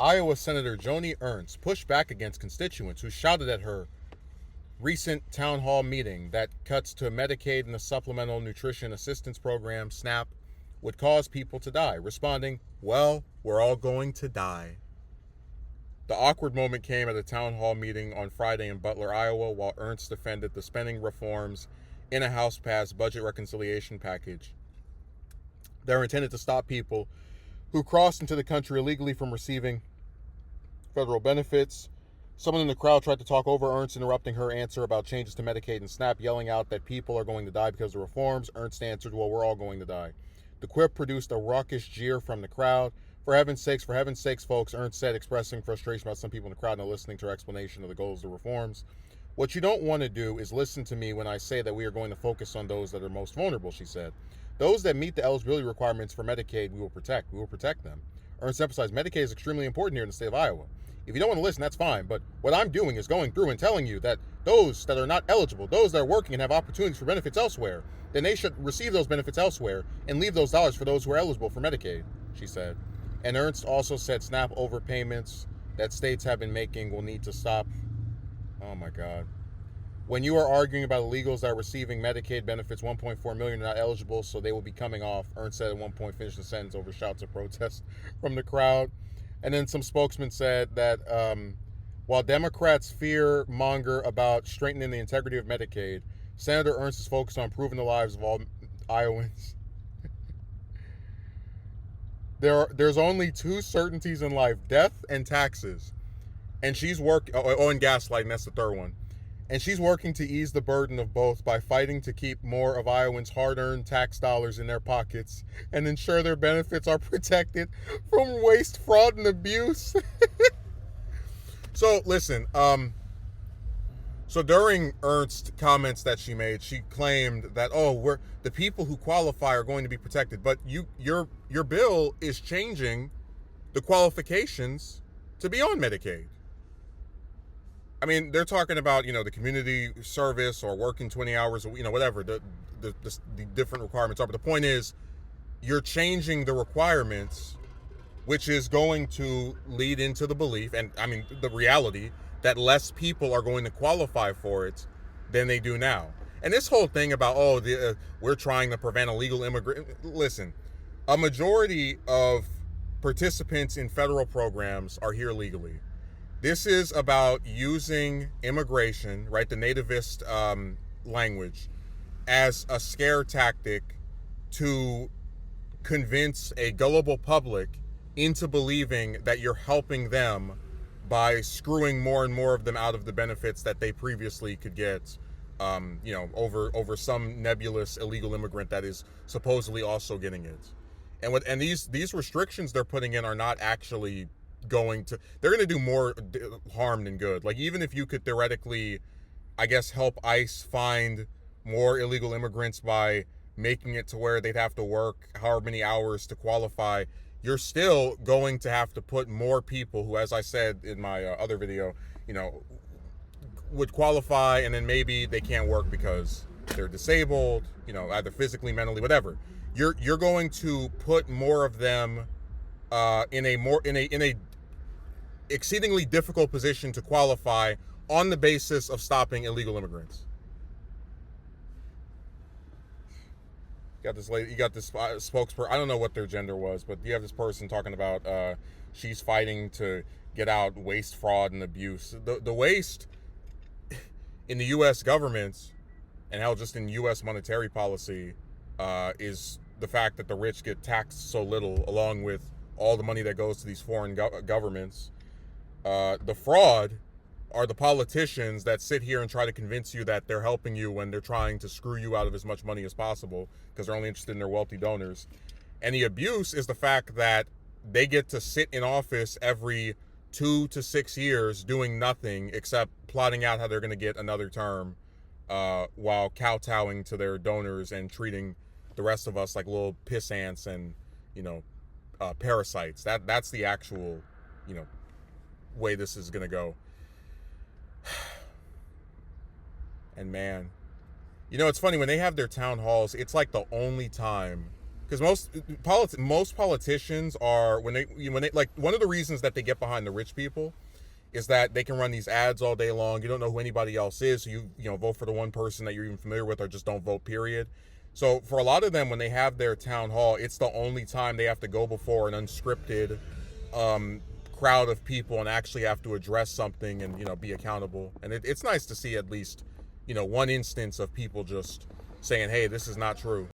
Iowa Senator Joni Ernst pushed back against constituents who shouted at her recent town hall meeting that cuts to Medicaid and the Supplemental Nutrition Assistance Program, SNAP, would cause people to die, responding, "Well, we're all going to die." The awkward moment came at a town hall meeting on Friday in Butler, Iowa, while Ernst defended the spending reforms in a House-passed budget reconciliation package that are intended to stop people who crossed into the country illegally from receiving federal benefits. Someone in the crowd tried to talk over Ernst, interrupting her answer about changes to Medicaid and SNAP, yelling out that people are going to die because of the reforms. Ernst answered, "Well, we're all going to die." The quip produced a raucous jeer from the crowd. For heaven's sakes, folks," Ernst said, expressing frustration about some people in the crowd not listening to her explanation of the goals of the reforms. "What you don't want to do is listen to me when I say that we are going to focus on those that are most vulnerable," she said. "Those that meet the eligibility requirements for Medicaid, we will protect. We will protect them." Ernst emphasized Medicaid is extremely important here in the state of Iowa. If you don't want to listen, that's fine. But what I'm doing is going through and telling you that those that are not eligible, those that are working and have opportunities for benefits elsewhere, then they should receive those benefits elsewhere and leave those dollars for those who are eligible for Medicaid, she said. And Ernst also said SNAP overpayments that states have been making will need to stop. Oh my God. "When you are arguing about illegals that are receiving Medicaid benefits, 1.4 million are not eligible, so they will be coming off," Ernst said at one point, finished the sentence over shouts of protest from the crowd. And then some spokesman said that while Democrats fear monger about strengthening the integrity of Medicaid, Senator Ernst is focused on improving the lives of all Iowans. There's only two certainties in life: death and taxes. And she's and gaslighting, that's the third one. And she's working to ease the burden of both by fighting to keep more of Iowans' hard-earned tax dollars in their pockets and ensure their benefits are protected from waste, fraud, and abuse. So listen, so during Ernst's comments that she made, she claimed that, the people who qualify are going to be protected, but your bill is changing the qualifications to be on Medicaid. I mean, they're talking about, the community service or working 20 hours, whatever the different requirements are. But the point is, you're changing the requirements, which is going to lead into the belief, and I mean, the reality, that less people are going to qualify for it than they do now. And this whole thing about, we're trying to prevent illegal immigrant. Listen, a majority of participants in federal programs are here legally. This is about using immigration, right, the nativist language, as a scare tactic to convince a gullible public into believing that you're helping them by screwing more and more of them out of the benefits that they previously could get, over some nebulous illegal immigrant that is supposedly also getting it. And these restrictions they're putting in are not actually they're going to do more harm than good. Like, even if you could theoretically, I guess, help ICE find more illegal immigrants by making it to where they'd have to work however many hours to qualify, you're still going to have to put more people who, as I said in my other video, would qualify, and then maybe they can't work because they're disabled, either physically, mentally, whatever. You're going to put more of them in a exceedingly difficult position to qualify on the basis of stopping illegal immigrants. You got this spokesperson. I don't know what their gender was, but you have this person talking about she's fighting to get out waste, fraud, and abuse. The waste in the U.S. government, and hell, just in U.S. monetary policy, is the fact that the rich get taxed so little, along with all the money that goes to these foreign governments. The fraud are the politicians that sit here and try to convince you that they're helping you when they're trying to screw you out of as much money as possible because they're only interested in their wealthy donors. And the abuse is the fact that they get to sit in office every 2 to 6 years doing nothing except plotting out how they're going to get another term, while kowtowing to their donors and treating the rest of us like little piss ants and, parasites. That's the actual, way this is going to go. And man, it's funny when they have their town halls, it's like the only time, because most politicians are when they like, one of the reasons that they get behind the rich people is that they can run these ads all day long. You don't know who anybody else is, so you vote for the one person that you're even familiar with, or just don't vote, period. So for a lot of them, when they have their town hall, it's the only time they have to go before an unscripted crowd of people and actually have to address something and be accountable. And it's nice to see at least one instance of people just saying, hey, this is not true.